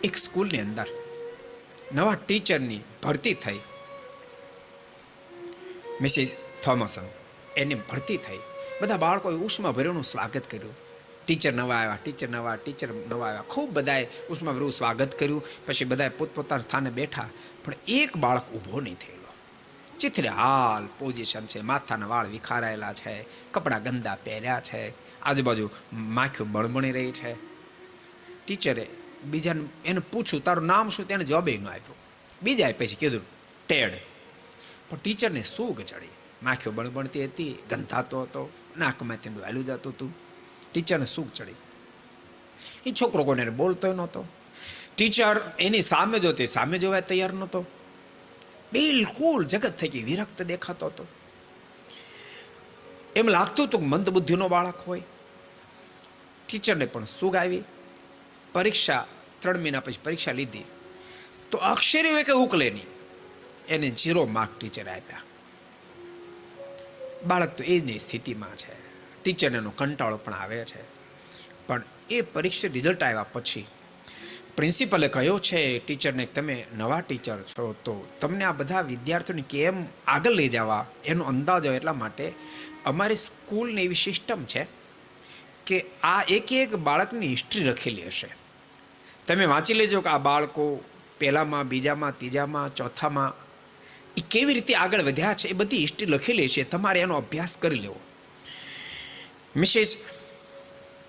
એક સ્કૂલની અંદર નવા ટીચરની ભરતી થઈ. મિસિસ થોમસન એની ભરતી થઈ. બધા બાળકોએ ઉષ્માભર્યું સ્વાગત કર્યું. ટીચર નવા આવ્યા, ટીચર નવા, ટીચર નવા આવ્યા. ખૂબ બધાએ ઉષ્માભર્યું સ્વાગત કર્યું. પછી બધાએ પોતપોતાના સ્થાને બેઠા. પણ એક બાળક ઊભો નહીં થયેલો. ચિથરે હાલ પોઝિશન છે, માથાના વાળ વિખારાયેલા છે, કપડાં ગંદા પહેર્યા છે, આજુબાજુ માખીઓ બળબણી રહી છે. ટીચરે બીજાને એને પૂછ્યું, તારું નામ શું? તેને જવાબ ન આપ્યો. બીજાએ પછી કીધું ટેડ. પણ ટીચરને સૂગ ચડી. માખીઓ બળબણતી હતી, ગંધાતો હતો, નાકમાં તેનું વાલું જતું હતું. ટીચરને સૂગ ચડી. એ છોકરો કોઈને બોલતો નહોતો. ટીચર એની સામે જોતી, સામે જોવા તૈયાર નહોતો. બિલકુલ જગત થઈ ગઈ, વિરક્ત દેખાતો હતો. એમ લાગતું હતું કે મંદબુદ્ધિનો બાળક હોય. ટીચરને પણ સૂગ આવી. પરીક્ષા 3 મહિના પછી પરીક્ષા લીધી તો અક્ષરે કે ઉકલે નહીં, એને 0 માર્ક ટીચરે આપ્યા. બાળક તો એ જ સ્થિતિમાં છે. ટીચરને એનો કંટાળો પણ આવે છે. પણ એ પરીક્ષા રિઝલ્ટ આવ્યા પછી પ્રિન્સિપલે કહ્યું છે ટીચરને, તમે નવા ટીચર છો તો તમને આ બધા વિદ્યાર્થીઓને કેમ આગળ લઈ જવા એનો અંદાજ હોય. એટલા માટે અમારી સ્કૂલની એવી સિસ્ટમ છે કે આ એક બાળકની હિસ્ટ્રી લખેલી હશે. તમે વાંચી લેજો કે આ બાળકો પહેલામાં, બીજામાં, ત્રીજામાં, ચોથામાં એ કેવી રીતે આગળ વધ્યા છે, એ બધી હિસ્ટ્રી લખેલી છે. તમારે એનો અભ્યાસ કરી લેવો. મિસિસ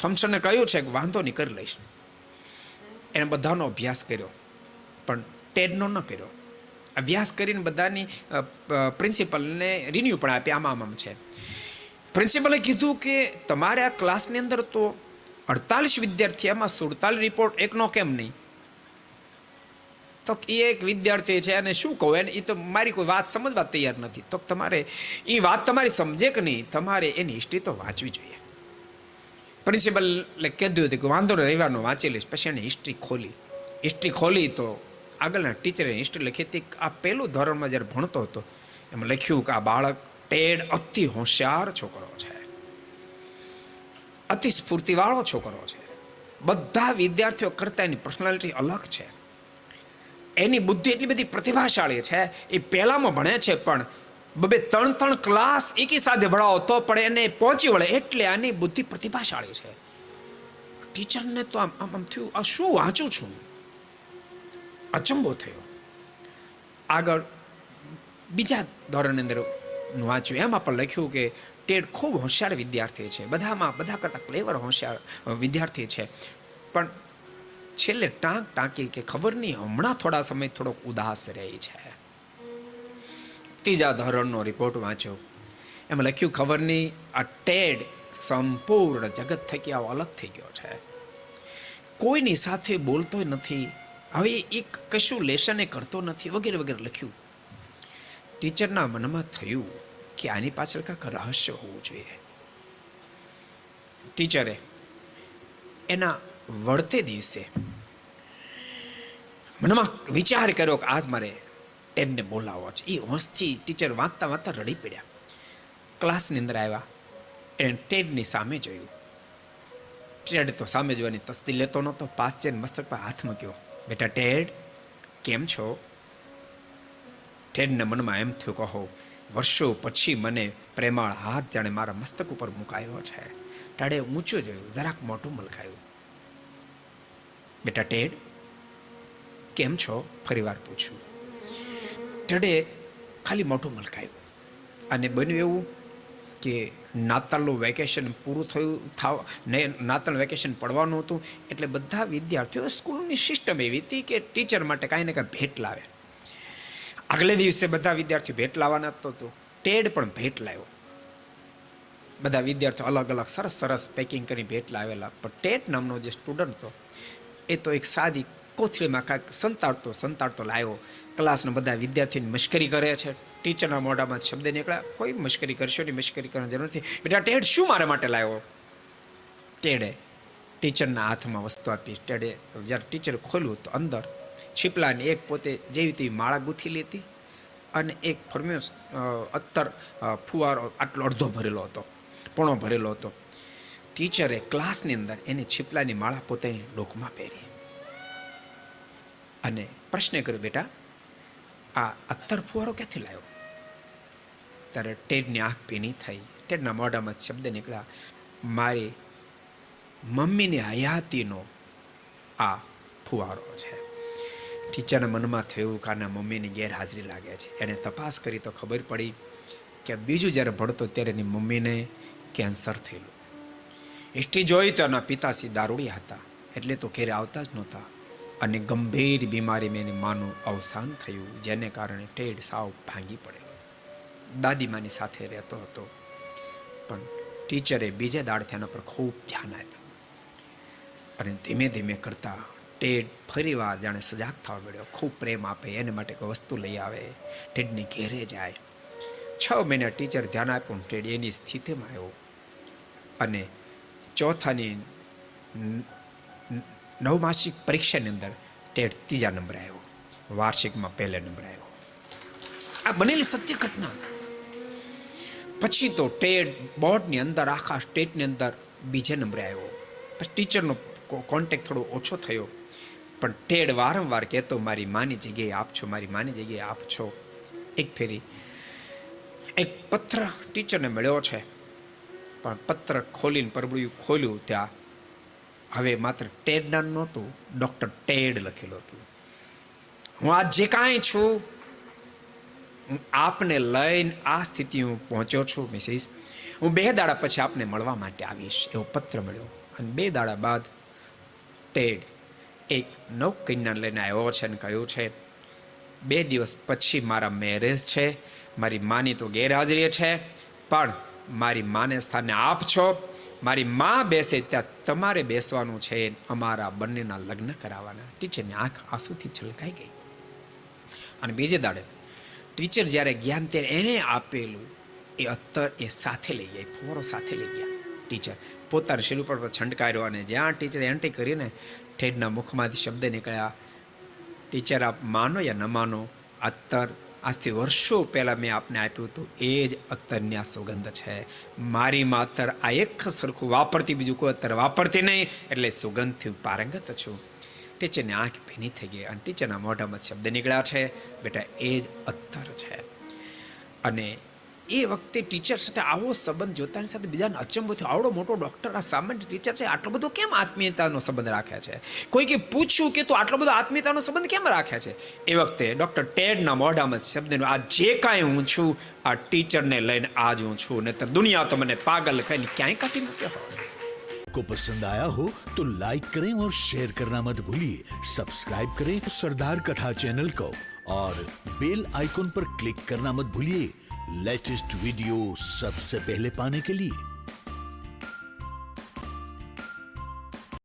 થોમ્સને કહ્યું છે કે વાંધો નહીં, કરી લઈશ. એને બધાનો અભ્યાસ કર્યો, પણ ટેડનો ન કર્યો. અભ્યાસ કરીને બધાની પ્રિન્સિપલને રિન્યુ પણ આપી, આમ છે. પ્રિન્સિપલે કીધું કે તમારે આ ક્લાસની અંદર તો 48 વિદ્યાર્થી, એમાં 47 રિપોર્ટ એકનો કેમ નહીં? તો એ એક વિદ્યાર્થી છે અને શું કહું એને, એ તો મારી કોઈ વાત સમજવા તૈયાર નથી. તો તમારે એ વાત તમારી સમજે કે નહીં, તમારે એની હિસ્ટ્રી તો વાંચવી જોઈએ. પ્રિન્સિપલે કીધું હતું કે વાંધો નહીં, રવિવારનો વાંચી લઈશ. પછી એને હિસ્ટ્રી ખોલી તો આગળના ટીચરે હિસ્ટ્રી લખી હતી. આ પહેલું ધોરણમાં જ્યારે ભણતો હતો એમાં લખ્યું કે આ બાળક ટેડ અતિ હોશિયાર છોકરો છે, અતિ સ્ફૂર્તિવાળો છોકરો છે. બધા વિદ્યાર્થીઓ કરતા એની પર્સનાલિટી અલગ છે. એની બુદ્ધિ એટલી બધી પ્રતિભાશાળી છે. એ પહેલામાં ભણે છે પણ 2-3 ક્લાસ એકી સાથે ભણાવો તો પણ એને પહોંચી વળે, એટલે આની બુદ્ધિ પ્રતિભાશાળી છે. ટીચરને તો આમ થયું, આ શું વાંચું છું? અચંબો થયો. આગળ બીજા ધોરણની અંદર વાંચ્યું, એમાં પણ લખ્યું કે ટેડ ખૂબ હોશિયાર વિદ્યાર્થી છે, બધા કરતાં ક્લેવર હોશિયાર વિદ્યાર્થી છે. પણ છેલ્લે ટાંકી કે ખબર નહીં, હમણાં થોડા સમય થોડોક ઉદાસ રહી છે. ત્રીજા ધોરણનો રિપોર્ટ વાંચ્યો, એમાં લખ્યું ખબર નહીં આ ટેડ સંપૂર્ણ જગત થકી આવો અલગ થઈ ગયો છે. કોઈની સાથે બોલતો નથી, હવે એક કશું લેશન એ કરતો નથી, વગેરે વગેરે લખ્યું. ટીચરના મનમાં થયું કે આની પાછળ કાંઈક રહસ્ય હોવું જોઈએ. ટીચરે એના વળતે દિવસે મનમાં વિચાર કર્યો કે આજ મારે ટેડને બોલાવવો છે. એ હોંશથી ટીચર વાંચતા વાંચતા રડી પડ્યા. ક્લાસની અંદર આવ્યા, એને ટેડની સામે જોયું. ટેડ તો સામે જોવાની તસ્દી લેતો નહોતો. પાસ જઈને મસ્તક પર હાથ મૂક્યો. બેટા ટેડ, કેમ છો? ટેડના મનમાં એમ થયું, કહો વર્ષો પછી મને પ્રેમાળ હાથ જાણે મારા મસ્તક ઉપર મુકાયો છે. ટેડે ઊંચું જોયું, જરાક મોટું મલકાયું. બેટા ટેડ, કેમ છો? ફરીવાર પૂછ્યું. ટેડે ખાલી મોટું મલકાયું. અને બન્યું એવું કે નાતાલનું વેકેશન પૂરું થયું ને, નાતાલનું વેકેશન પડવાનું હતું. એટલે બધા વિદ્યાર્થીઓ, સ્કૂલની સિસ્ટમ એવી હતી કે ટીચર માટે કાંઈ ને કાંઈ ભેટ લાવે. આગલે દિવસે બધા વિદ્યાર્થીઓ ભેટ લાવવાના હતો, તો ટેડ પણ ભેટ લાવ્યો. બધા વિદ્યાર્થીઓ અલગ અલગ સરસ સરસ પેકિંગ કરી ભેટ લાવેલા. પણ ટેડ નામનો જે સ્ટુડન્ટ હતો એ તો એક સાદી કોથળીમાં કાંઈક સંતાડતો લાવ્યો. ક્લાસના બધા વિદ્યાર્થીઓની મશ્કરી કરે છે. ટીચરના મોઢામાં શબ્દ નીકળ્યા, કોઈ મશ્કરી કરશો નહીં, મશ્કરી કરવાની જરૂર નથી. બેટા ટેડ, શું મારા માટે લાવ્યો? ટેડે ટીચરના હાથમાં વસ્તુ આપી. ટેડે જ્યારે ટીચર ખોલ્યું તો અંદર છીપલાની એક પોતે જેવી તેવી માળા ગૂંથેલી હતી અને એક ફોર્મ્યુસ અત્તર ફુવારો આટલો અડધો ભરેલો હતો, પોણો ભરેલો હતો. ટીચરે ક્લાસની અંદર એની છીપલાની માળા પોતાની ડોકમાં પહેરી. અને પ્રશ્ન કર્યો, બેટા આ અત્તર ફુવારો ક્યાંથી લાવ્યો? ત્યારે ટેડની આંખ ભીની થઈ. ટેડના મોઢામાં શબ્દ નીકળ્યા, મારી મમ્મીની હયાતીનો આ ફુવારો છે. ટીચરના મનમાં થયું કે આના મમ્મીની ગેરહાજરી લાગે છે. એણે તપાસ કરી તો ખબર પડી કે બીજું જ્યારે ભણતો ત્યારે એની મમ્મીને કેન્સર થયેલું. હિસ્ટ્રી જોઈ તો એના પિતાશ્રી દારૂડિયા હતા, એટલે તો ઘેરે આવતા જ નહોતા. અને ગંભીર બીમારીમાં એની માનું અવસાન થયું, જેને કારણે ટેડ સાવ ભાંગી પડેલો. દાદીમાની સાથે રહેતો હતો, પણ ટીચરે બીજે દાડથી એના પર ખૂબ ધ્યાન આપ્યું. અને ધીમે ધીમે કરતા ટેડ ફરી વાર જાણે સજાગ થવા મળ્યો. ખૂબ પ્રેમ આપે, એને માટે કોઈ વસ્તુ લઈ આવે, ટેડની ઘેરે જાય. 6 મહિના ટીચર ધ્યાન આપ્યું. ટેડ એની સ્થિતિમાં આવ્યો અને ચોથાની 9 માસિક પરીક્ષાની અંદર ટેડ 3જા નંબરે આવ્યો, વાર્ષિકમાં 1લે નંબરે આવ્યો. આ બનેલી સત્ય ઘટના. પછી તો ટેડ બોર્ડની અંદર, આખા સ્ટેટની અંદર 2જે નંબરે આવ્યો. પછી ટીચરનો કોન્ટેક્ટ થોડો ઓછો થયો, પણ ટેડ વારંવાર કહેતો, મારી માની જગ્યાએ આપજો, મારી માની જગ્યાએ આપજો. એક ફેરી એક પત્ર ટીચરને મળ્યો છે, પણ પત્ર ખોલીને પરબળિયું ખોલ્યું, ત્યાં હવે માત્ર ટેડ નામ નહોતું, ડોક્ટર ટેડ લખેલું હતું. હું આજ જે કાંઈ છું, હું આપને લઈને આ સ્થિતિ હું પહોંચ્યો છું મિસિસ. હું 2 દાડા પછી આપને મળવા માટે આવીશ, એવો પત્ર મળ્યો. અને 2 દાડા બાદ ટેડ એક નવકન્યા લઈને આવ્યો છે અને કહ્યું છે, 2 દિવસ પછી મારા મેરેજ છે, મારી માની તો ગેરહાજરી છે, પણ મારી માને સ્થાને આપ છો, મારી મા બેસે ત્યાં તમારે બેસવાનું છે, અમારા બંનેના લગ્ન કરાવવાના. ટીચરની આંખ આંસુથી છલકાઈ ગઈ. અને બીજે દાડે ટીચર જ્યારે ગયા ત્યારે એને આપેલું એ અત્તર એ સાથે લઈ ગયા, ફુવારો સાથે લઈ ગયા. ટીચર પોતાના શરીર ઉપર છંટકાર્યો અને જ્યાં ટીચરે એન્ટ્રી કરીને ટેડના મુખમાંથી શબ્દ નીકળ્યા, ટીચર આપ માનો યા ન માનો, અત્તર આજથી વર્ષો પહેલાં મેં આપને આપ્યું હતું, એ જ અત્તરની આ સુગંધ છે. મારી માં અત્તર આ એક સરખું વાપરતી, બીજું કોઈ અત્તર વાપરતી નહીં, એટલે સુગંધથી પારંગત છું. ટીચરની આંખ ભીની થઈ ગઈ અને ટીચરના મોઢામાં શબ્દ નીકળ્યા છે, બેટા એ જ અત્તર છે. અને એ વખતે ટીચર સાથે આવો સંબંધ જોતાની સાથે બીજાને અચંબો થયો. આવડો મોટો ડૉક્ટર, આ સામાન્ય ટીચર છે, આટલો બધો કેમ આત્મીયતાનો સંબંધ રાખે છે? કોઈકે પૂછ્યું કે તું આટલો બધો આત્મીયતાનો સંબંધ કેમ રાખે છે? એ વખતે ડૉક્ટર ટેડના મોઢામાં શબ્દનો, આ જે કાંઈ હું છું, આ ટીચરને લઈને આજ હું છું, નહીંતર દુનિયા તો મને પાગલ કહીને ક્યાંય કાઢી મૂક્યો હોય. को पसंद आया हो तो लाइक करें और शेयर करना मत भूलिए. सब्सक्राइब करें सरदार कथा चैनल को और बेल आइकॉन पर क्लिक करना मत भूलिए लेटेस्ट वीडियो सबसे पहले पाने के लिए.